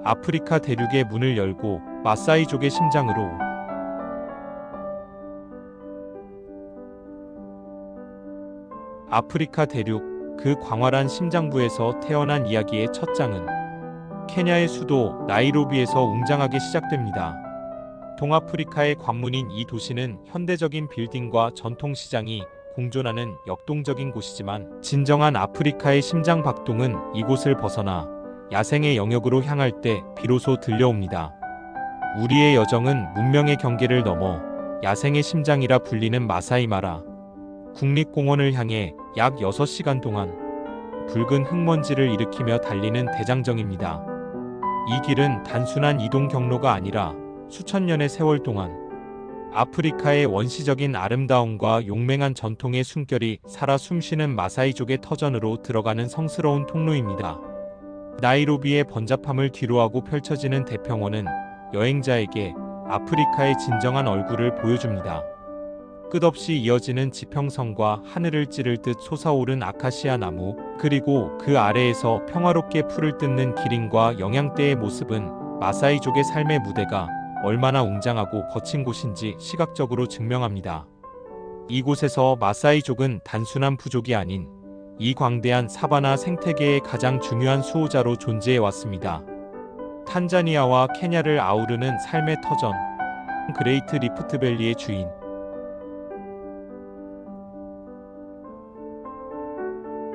아프리카 대륙의 문을 열고 마사이족의 심장으로 아프리카 대륙 그 광활한 심장부에서 태어난 이야기의 첫 장은 케냐의 수도 나이로비에서 웅장하게 시작됩니다. 동아프리카의 관문인 이 도시는 현대적인 빌딩과 전통시장이 공존하는 역동적인 곳이지만 진정한 아프리카의 심장 박동은 이곳을 벗어나 야생의 영역으로 향할 때 비로소 들려옵니다. 우리의 여정은 문명의 경계를 넘어 야생의 심장이라 불리는 마사이마라 국립공원을 향해 약 6시간 동안 붉은 흙먼지를 일으키며 달리는 대장정입니다. 이 길은 단순한 이동 경로가 아니라 수천 년의 세월 동안 아프리카의 원시적인 아름다움과 용맹한 전통의 숨결이 살아 숨쉬는 마사이족의 터전으로 들어가는 성스러운 통로입니다. 나이로비의 번잡함을 뒤로하고 펼쳐지는 대평원은 여행자에게 아프리카의 진정한 얼굴을 보여줍니다. 끝없이 이어지는 지평선과 하늘을 찌를 듯 솟아오른 아카시아 나무, 그리고 그 아래에서 평화롭게 풀을 뜯는 기린과 영양대의 모습은 마사이족의 삶의 무대가 얼마나 웅장하고 거친 곳인지 시각적으로 증명합니다. 이곳에서 마사이족은 단순한 부족이 아닌 이 광대한 사바나 생태계의 가장 중요한 수호자로 존재해 왔습니다. 탄자니아와 케냐를 아우르는 삶의 터전, 그레이트 리프트밸리의 주인.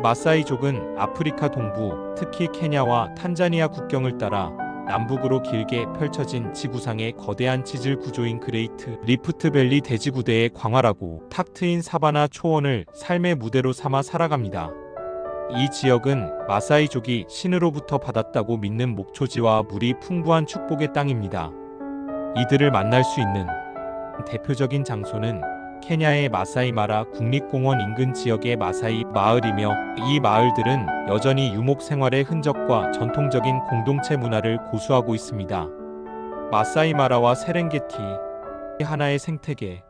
마사이족은 아프리카 동부, 특히 케냐와 탄자니아 국경을 따라 남북으로 길게 펼쳐진 지구상의 거대한 지질 구조인 그레이트 리프트밸리 대지구대의 광활하고 탁 트인 사바나 초원을 삶의 무대로 삼아 살아갑니다. 이 지역은 마사이족이 신으로부터 받았다고 믿는 목초지와 물이 풍부한 축복의 땅입니다. 이들을 만날 수 있는 대표적인 장소는 케냐의 마사이마라 국립공원 인근 지역의 마사이 마을이며, 이 마을들은 여전히 유목 생활의 흔적과 전통적인 공동체 문화를 고수하고 있습니다. 마사이마라와 세렝게티, 하나의 생태계.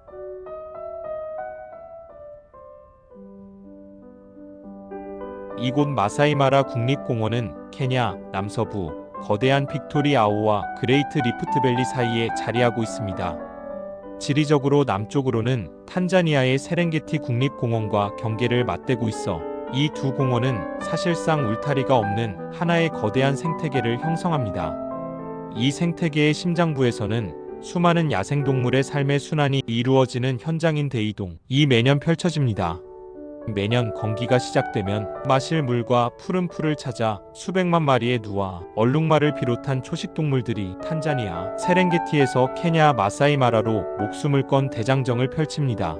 이곳 마사이마라 국립공원은 케냐 남서부 거대한 빅토리아호와 그레이트 리프트밸리 사이에 자리하고 있습니다. 지리적으로 남쪽으로는 탄자니아의 세렝게티 국립공원과 경계를 맞대고 있어 이 두 공원은 사실상 울타리가 없는 하나의 거대한 생태계를 형성합니다. 이 생태계의 심장부에서는 수많은 야생동물의 삶의 순환이 이루어지는 현장인 대이동이 매년 펼쳐집니다. 매년 건기가 시작되면 마실 물과 푸른 풀을 찾아 수백만 마리의 누와 얼룩말을 비롯한 초식동물들이 탄자니아 세렝게티에서 케냐 마사이마라로 목숨을 건 대장정을 펼칩니다.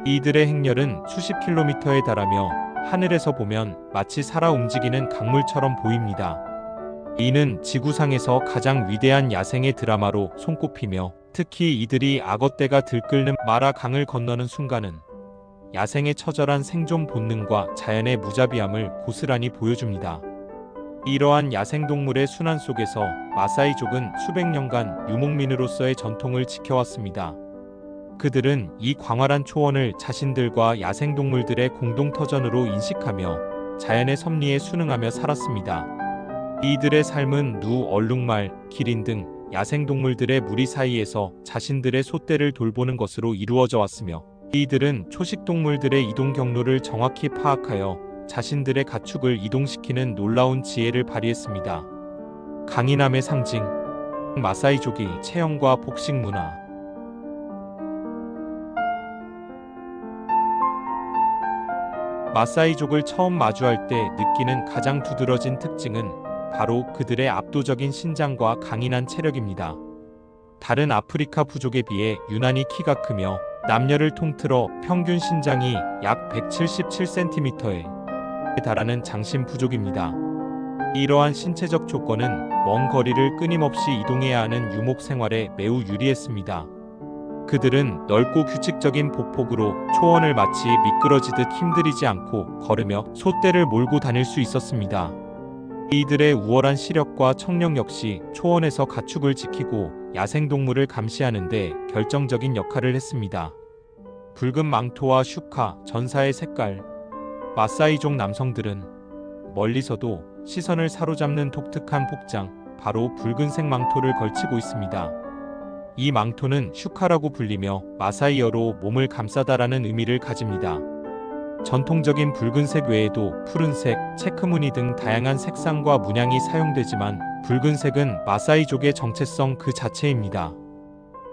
이들의 행렬은 수십 킬로미터에 달하며 하늘에서 보면 마치 살아 움직이는 강물처럼 보입니다. 이는 지구상에서 가장 위대한 야생의 드라마로 손꼽히며, 특히 이들이 악어떼가 들끓는 마라 강을 건너는 순간은 야생의 처절한 생존 본능과 자연의 무자비함을 고스란히 보여줍니다. 이러한 야생동물의 순환 속에서 마사이족은 수백 년간 유목민으로서의 전통을 지켜왔습니다. 그들은 이 광활한 초원을 자신들과 야생동물들의 공동터전으로 인식하며 자연의 섭리에 순응하며 살았습니다. 이들의 삶은 누, 얼룩말, 기린 등 야생동물들의 무리 사이에서 자신들의 솥대를 돌보는 것으로 이루어져 왔으며, 이들은 초식동물들의 이동 경로를 정확히 파악하여 자신들의 가축을 이동시키는 놀라운 지혜를 발휘했습니다. 강인함의 상징, 마사이족의 체형과 복식 문화. 마사이족을 처음 마주할 때 느끼는 가장 두드러진 특징은 바로 그들의 압도적인 신장과 강인한 체력입니다. 다른 아프리카 부족에 비해 유난히 키가 크며 남녀를 통틀어 평균 신장이 약 177cm에 달하는 장신 부족입니다. 이러한 신체적 조건은 먼 거리를 끊임없이 이동해야 하는 유목 생활에 매우 유리했습니다. 그들은 넓고 규칙적인 보폭으로 초원을 마치 미끄러지듯 힘들이지 않고 걸으며 솥대를 몰고 다닐 수 있었습니다. 이들의 우월한 시력과 청력 역시 초원에서 가축을 지키고 야생동물을 감시하는 데 결정적인 역할을 했습니다. 붉은 망토와 슈카, 전사의 색깔. 마사이족 남성들은 멀리서도 시선을 사로잡는 독특한 복장, 바로 붉은색 망토를 걸치고 있습니다. 이 망토는 슈카라고 불리며 마사이어로 몸을 감싸다라는 의미를 가집니다. 전통적인 붉은색 외에도 푸른색, 체크무늬 등 다양한 색상과 문양이 사용되지만 붉은색은 마사이족의 정체성 그 자체입니다.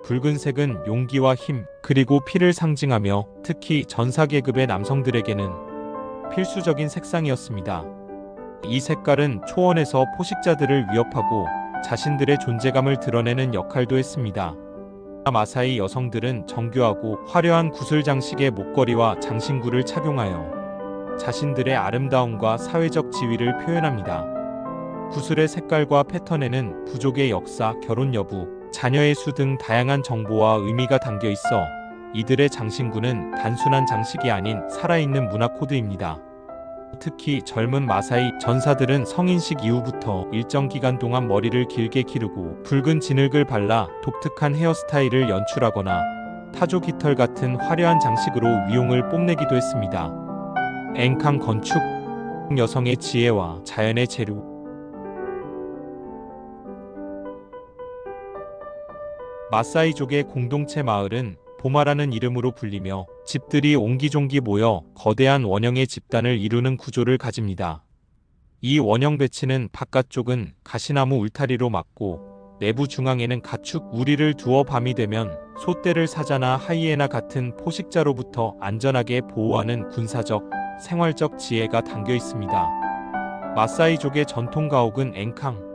붉은색은 용기와 힘, 그리고 피를 상징하며 특히 전사 계급의 남성들에게는 필수적인 색상이었습니다. 이 색깔은 초원에서 포식자들을 위협하고 자신들의 존재감을 드러내는 역할도 했습니다. 마사이 여성들은 정교하고 화려한 구슬 장식의 목걸이와 장신구를 착용하여 자신들의 아름다움과 사회적 지위를 표현합니다. 구슬의 색깔과 패턴에는 부족의 역사, 결혼 여부, 자녀의 수 등 다양한 정보와 의미가 담겨 있어 이들의 장신구는 단순한 장식이 아닌 살아있는 문화 코드입니다. 특히 젊은 마사이 전사들은 성인식 이후부터 일정 기간 동안 머리를 길게 기르고 붉은 진흙을 발라 독특한 헤어스타일을 연출하거나 타조 깃털 같은 화려한 장식으로 위용을 뽐내기도 했습니다. 앵캉 건축, 여성의 지혜와 자연의 재료. 마사이족의 공동체 마을은 보마라는 이름으로 불리며 집들이 옹기종기 모여 거대한 원형의 집단을 이루는 구조를 가집니다. 이 원형 배치는 바깥쪽은 가시나무 울타리로 막고 내부 중앙에는 가축 우리를 두어 밤이 되면 소떼를 사자나 하이에나 같은 포식자로부터 안전하게 보호하는 군사적, 생활적 지혜가 담겨 있습니다. 마사이족의 전통 가옥은 앵캉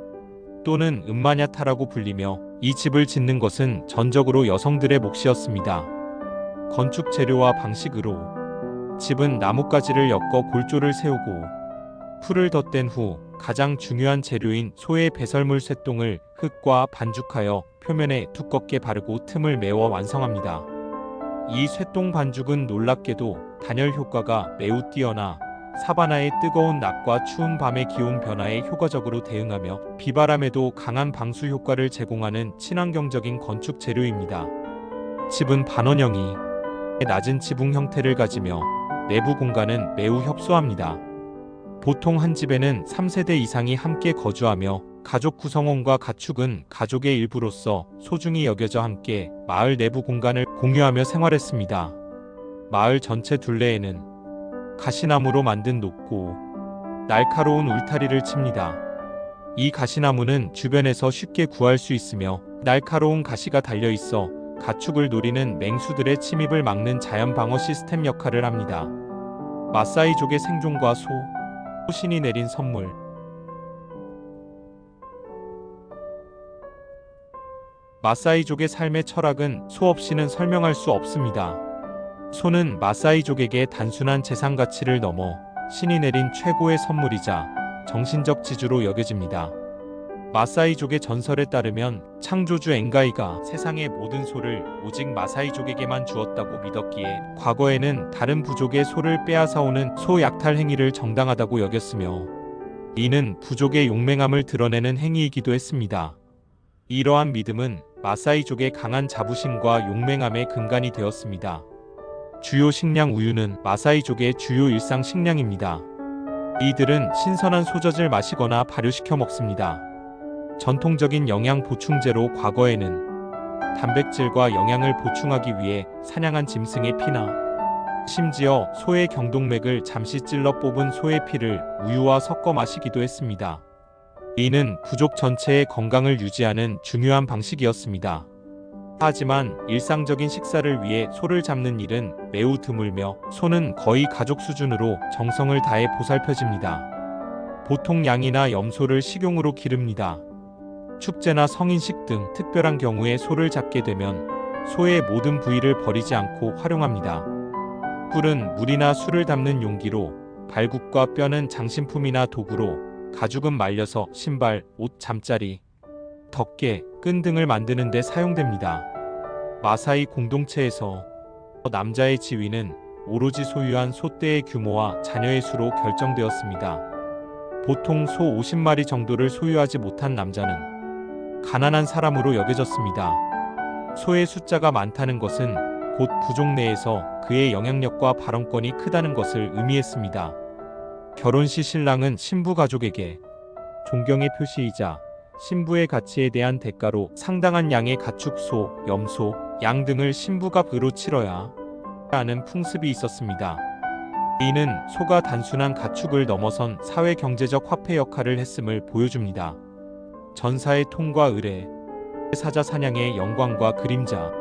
또는 음마냐타라고 불리며 이 집을 짓는 것은 전적으로 여성들의 몫이었습니다. 건축 재료와 방식으로 집은 나뭇가지를 엮어 골조를 세우고 풀을 덧댄 후 가장 중요한 재료인 소의 배설물 쇠똥을 흙과 반죽하여 표면에 두껍게 바르고 틈을 메워 완성합니다. 이 쇠똥 반죽은 놀랍게도 단열 효과가 매우 뛰어나 사바나의 뜨거운 낮과 추운 밤의 기온 변화에 효과적으로 대응하며 비바람에도 강한 방수 효과를 제공하는 친환경적인 건축 재료입니다. 집은 반원형이 낮은 지붕 형태를 가지며 내부 공간은 매우 협소합니다. 보통 한 집에는 3세대 이상이 함께 거주하며 가족 구성원과 가축은 가족의 일부로서 소중히 여겨져 함께 마을 내부 공간을 공유하며 생활했습니다. 마을 전체 둘레에는 가시나무로 만든 높고 날카로운 울타리를 칩니다. 이 가시나무는 주변에서 쉽게 구할 수 있으며 날카로운 가시가 달려 있어 가축을 노리는 맹수들의 침입을 막는 자연 방어 시스템 역할을 합니다. 마사이족의 생존과 신이 내린 선물. 마사이족의 삶의 철학은 소 없이는 설명할 수 없습니다. 소는 마사이족에게 단순한 재산 가치를 넘어 신이 내린 최고의 선물이자 정신적 지주로 여겨집니다. 마사이족의 전설에 따르면 창조주 엥가이가 세상의 모든 소를 오직 마사이족에게만 주었다고 믿었기에 과거에는 다른 부족의 소를 빼앗아오는 소 약탈 행위를 정당하다고 여겼으며 이는 부족의 용맹함을 드러내는 행위이기도 했습니다. 이러한 믿음은 마사이족의 강한 자부심과 용맹함의 근간이 되었습니다. 주요 식량 우유는 마사이족의 주요 일상 식량입니다. 이들은 신선한 소젖을 마시거나 발효시켜 먹습니다. 전통적인 영양 보충제로 과거에는 단백질과 영양을 보충하기 위해 사냥한 짐승의 피나 심지어 소의 경동맥을 잠시 찔러 뽑은 소의 피를 우유와 섞어 마시기도 했습니다. 이는 부족 전체의 건강을 유지하는 중요한 방식이었습니다. 하지만 일상적인 식사를 위해 소를 잡는 일은 매우 드물며 소는 거의 가족 수준으로 정성을 다해 보살펴집니다. 보통 양이나 염소를 식용으로 기릅니다. 축제나 성인식 등 특별한 경우에 소를 잡게 되면 소의 모든 부위를 버리지 않고 활용합니다. 뿔은 물이나 술을 담는 용기로, 발굽과 뼈는 장신품이나 도구로, 가죽은 말려서 신발, 옷, 잠자리, 덮개, 끈 등을 만드는 데 사용됩니다. 마사이 공동체에서 남자의 지위는 오로지 소유한 소떼의 규모와 자녀의 수로 결정되었습니다. 보통 소 50마리 정도를 소유하지 못한 남자는 가난한 사람으로 여겨졌습니다. 소의 숫자가 많다는 것은 곧 부족 내에서 그의 영향력과 발언권이 크다는 것을 의미했습니다. 결혼 시 신랑은 신부 가족에게 존경의 표시이자 신부의 가치에 대한 대가로 상당한 양의 가축, 소, 염소, 양 등을 신부갑으로 치러야 하는 풍습이 있었습니다. 이는 소가 단순한 가축을 넘어선 사회 경제적 화폐 역할을 했음을 보여줍니다. 전사의 통과 의례, 사자 사냥의 영광과 그림자.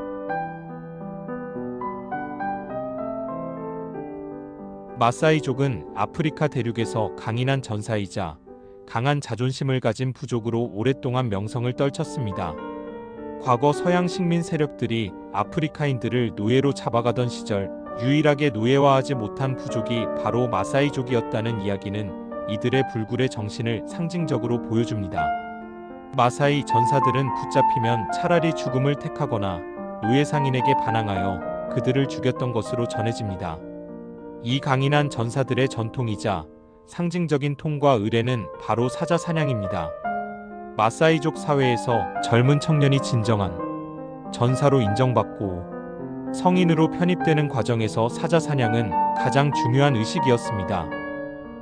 마사이족은 아프리카 대륙에서 강인한 전사이자 강한 자존심을 가진 부족으로 오랫동안 명성을 떨쳤습니다. 과거 서양 식민 세력들이 아프리카인들을 노예로 잡아가던 시절 유일하게 노예화하지 못한 부족이 바로 마사이족이었다는 이야기는 이들의 불굴의 정신을 상징적으로 보여줍니다. 마사이 전사들은 붙잡히면 차라리 죽음을 택하거나 노예 상인에게 반항하여 그들을 죽였던 것으로 전해집니다. 이 강인한 전사들의 전통이자 상징적인 통과 의례는 바로 사자 사냥입니다. 마사이족 사회에서 젊은 청년이 진정한 전사로 인정받고 성인으로 편입되는 과정에서 사자 사냥은 가장 중요한 의식이었습니다.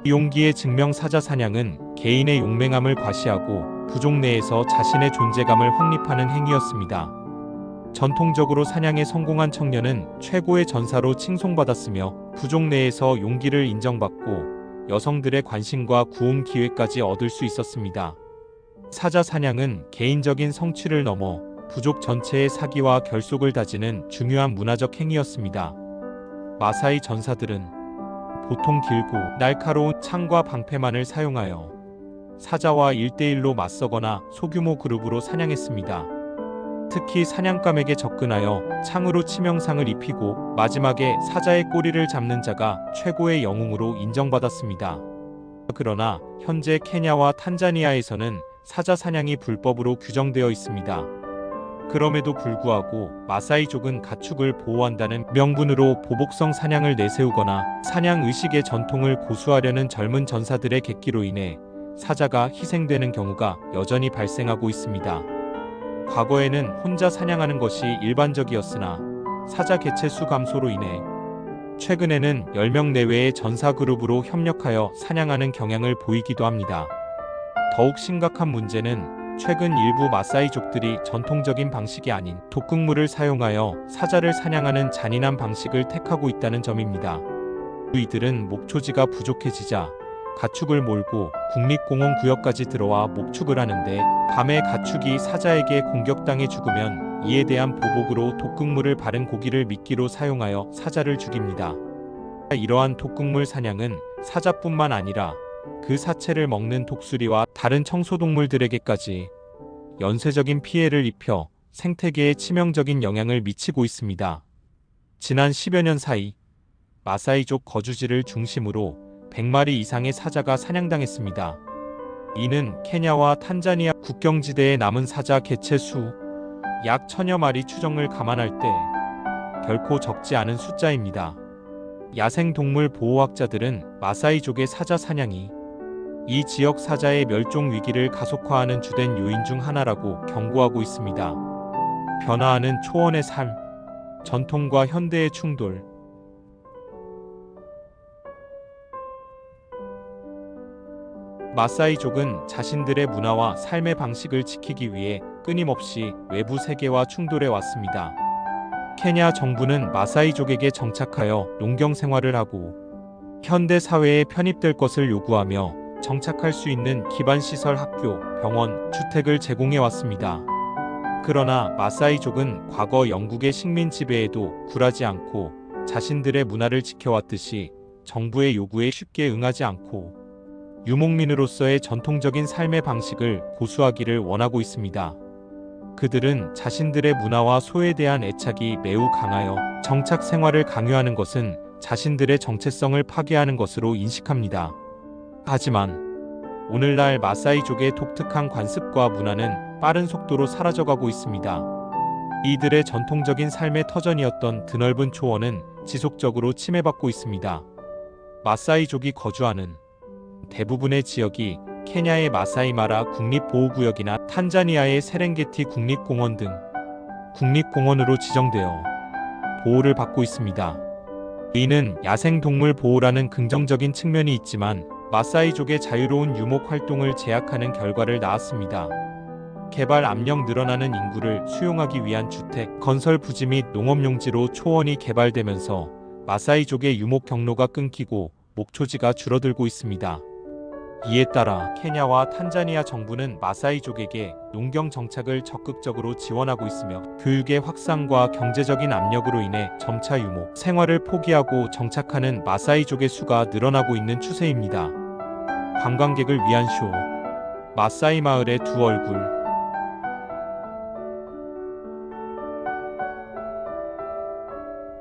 용기의 증명 사자 사냥은 개인의 용맹함을 과시하고 부족 내에서 자신의 존재감을 확립하는 행위였습니다. 전통적으로 사냥에 성공한 청년은 최고의 전사로 칭송받았으며 부족 내에서 용기를 인정받고 여성들의 관심과 구원 기회까지 얻을 수 있었습니다. 사자 사냥은 개인적인 성취를 넘어 부족 전체의 사기와 결속을 다지는 중요한 문화적 행위였습니다. 마사이 전사들은 보통 길고 날카로운 창과 방패만을 사용하여 사자와 1대1로 맞서거나 소규모 그룹으로 사냥했습니다. 특히 사냥감에게 접근하여 창으로 치명상을 입히고 마지막에 사자의 꼬리를 잡는 자가 최고의 영웅으로 인정받았습니다. 그러나 현재 케냐와 탄자니아에서는 사자 사냥이 불법으로 규정되어 있습니다. 그럼에도 불구하고 마사이족은 가축을 보호한다는 명분으로 보복성 사냥을 내세우거나 사냥 의식의 전통을 고수하려는 젊은 전사들의 객기로 인해 사자가 희생되는 경우가 여전히 발생하고 있습니다. 과거에는 혼자 사냥하는 것이 일반적이었으나 사자 개체 수 감소로 인해 최근에는 10명 내외의 전사 그룹으로 협력하여 사냥하는 경향을 보이기도 합니다. 더욱 심각한 문제는 최근 일부 마사이족들이 전통적인 방식이 아닌 독극물을 사용하여 사자를 사냥하는 잔인한 방식을 택하고 있다는 점입니다. 이들은 목초지가 부족해지자 가축을 몰고 국립공원 구역까지 들어와 목축을 하는데 밤에 가축이 사자에게 공격당해 죽으면 이에 대한 보복으로 독극물을 바른 고기를 미끼로 사용하여 사자를 죽입니다. 이러한 독극물 사냥은 사자뿐만 아니라 그 사체를 먹는 독수리와 다른 청소동물들에게까지 연쇄적인 피해를 입혀 생태계에 치명적인 영향을 미치고 있습니다. 지난 10여 년 사이 마사이족 거주지를 중심으로 100마리 이상의 사자가 사냥당했습니다. 이는 케냐와 탄자니아 국경지대에 남은 사자 개체 수 약 1000여 마리 추정을 감안할 때 결코 적지 않은 숫자입니다. 야생동물 보호학자들은 마사이족의 사자 사냥이 이 지역 사자의 멸종 위기를 가속화하는 주된 요인 중 하나라고 경고하고 있습니다. 변화하는 초원의 삶, 전통과 현대의 충돌. 마사이족은 자신들의 문화와 삶의 방식을 지키기 위해 끊임없이 외부 세계와 충돌해 왔습니다. 케냐 정부는 마사이족에게 정착하여 농경 생활을 하고 현대 사회에 편입될 것을 요구하며 정착할 수 있는 기반시설 학교, 병원, 주택을 제공해 왔습니다. 그러나 마사이족은 과거 영국의 식민 지배에도 굴하지 않고 자신들의 문화를 지켜왔듯이 정부의 요구에 쉽게 응하지 않고 유목민으로서의 전통적인 삶의 방식을 고수하기를 원하고 있습니다. 그들은 자신들의 문화와 소에 대한 애착이 매우 강하여 정착 생활을 강요하는 것은 자신들의 정체성을 파괴하는 것으로 인식합니다. 하지만 오늘날 마사이족의 독특한 관습과 문화는 빠른 속도로 사라져가고 있습니다. 이들의 전통적인 삶의 터전이었던 드넓은 초원은 지속적으로 침해받고 있습니다. 마사이족이 거주하는 대부분의 지역이 케냐의 마사이마라 국립보호구역이나 탄자니아의 세렝게티 국립공원 등 국립공원으로 지정되어 보호를 받고 있습니다. 이는 야생동물 보호라는 긍정적인 측면이 있지만 마사이족의 자유로운 유목 활동을 제약하는 결과를 낳았습니다. 개발 압력 늘어나는 인구를 수용하기 위한 주택, 건설 부지 및 농업용지로 초원이 개발되면서 마사이족의 유목 경로가 끊기고 목초지가 줄어들고 있습니다. 이에 따라 케냐와 탄자니아 정부는 마사이족에게 농경 정착을 적극적으로 지원하고 있으며 교육의 확산과 경제적인 압력으로 인해 점차 유목 생활을 포기하고 정착하는 마사이족의 수가 늘어나고 있는 추세입니다. 관광객을 위한 쇼. 마사이 마을의 두 얼굴.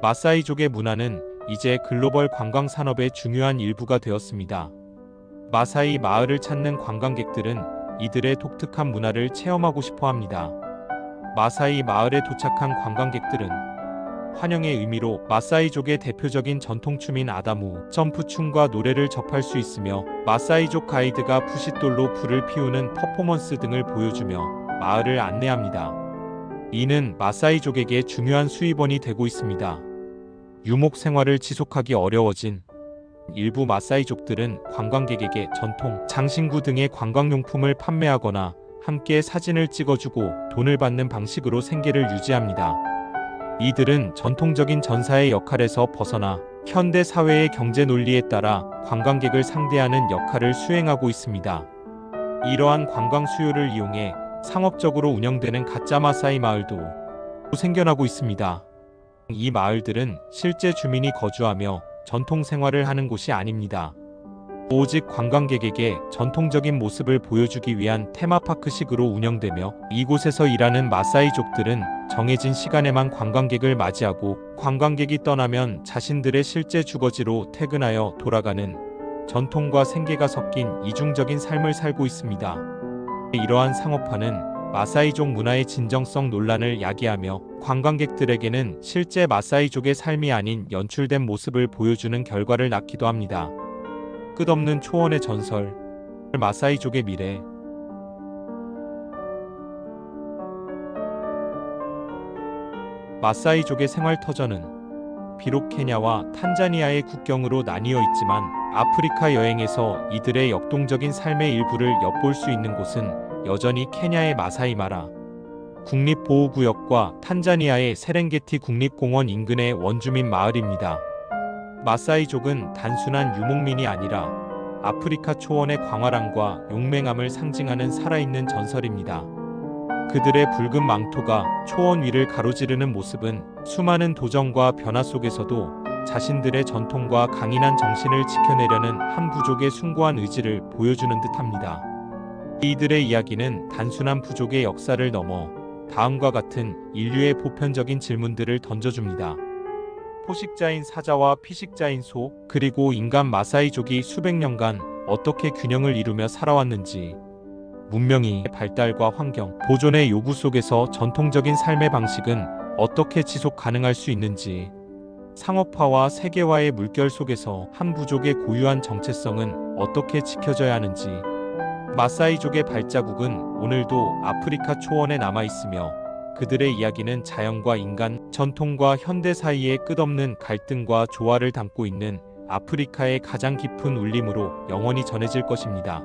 마사이족의 문화는 이제 글로벌 관광 산업의 중요한 일부가 되었습니다. 마사이 마을을 찾는 관광객들은 이들의 독특한 문화를 체험하고 싶어 합니다. 마사이 마을에 도착한 관광객들은 환영의 의미로 마사이족의 대표적인 전통춤인 아다무, 점프춤과 노래를 접할 수 있으며 마사이족 가이드가 부싯돌로 불을 피우는 퍼포먼스 등을 보여주며 마을을 안내합니다. 이는 마사이족에게 중요한 수입원이 되고 있습니다. 유목 생활을 지속하기 어려워진 일부 마사이족들은 관광객에게 전통, 장신구 등의 관광용품을 판매하거나 함께 사진을 찍어주고 돈을 받는 방식으로 생계를 유지합니다. 이들은 전통적인 전사의 역할에서 벗어나 현대 사회의 경제 논리에 따라 관광객을 상대하는 역할을 수행하고 있습니다. 이러한 관광 수요를 이용해 상업적으로 운영되는 가짜 마사이 마을도 생겨나고 있습니다. 이 마을들은 실제 주민이 거주하며 전통 생활을 하는 곳이 아닙니다. 오직 관광객에게 전통적인 모습을 보여주기 위한 테마파크식으로 운영되며 이곳에서 일하는 마사이족들은 정해진 시간에만 관광객을 맞이하고 관광객이 떠나면 자신들의 실제 주거지로 퇴근하여 돌아가는 전통과 생계가 섞인 이중적인 삶을 살고 있습니다. 이러한 상업화는 마사이족 문화의 진정성 논란을 야기하며 관광객들에게는 실제 마사이족의 삶이 아닌 연출된 모습을 보여주는 결과를 낳기도 합니다. 끝없는 초원의 전설, 마사이족의 미래. 마사이족의 생활 터전은 비록 케냐와 탄자니아의 국경으로 나뉘어 있지만 아프리카 여행에서 이들의 역동적인 삶의 일부를 엿볼 수 있는 곳은 여전히 케냐의 마사이 마라 국립보호구역과 탄자니아의 세렝게티 국립공원 인근의 원주민 마을입니다. 마사이족은 단순한 유목민이 아니라 아프리카 초원의 광활함과 용맹함을 상징하는 살아있는 전설입니다. 그들의 붉은 망토가 초원 위를 가로지르는 모습은 수많은 도전과 변화 속에서도 자신들의 전통과 강인한 정신을 지켜내려는 한 부족의 숭고한 의지를 보여주는 듯합니다. 이들의 이야기는 단순한 부족의 역사를 넘어 다음과 같은 인류의 보편적인 질문들을 던져줍니다. 포식자인 사자와 피식자인 소, 그리고 인간 마사이족이 수백 년간 어떻게 균형을 이루며 살아왔는지, 문명의 발달과 환경, 보존의 요구 속에서 전통적인 삶의 방식은 어떻게 지속 가능할 수 있는지, 상업화와 세계화의 물결 속에서 한 부족의 고유한 정체성은 어떻게 지켜져야 하는지, 마사이족의 발자국은 오늘도 아프리카 초원에 남아있으며 그들의 이야기는 자연과 인간, 전통과 현대 사이의 끝없는 갈등과 조화를 담고 있는 아프리카의 가장 깊은 울림으로 영원히 전해질 것입니다.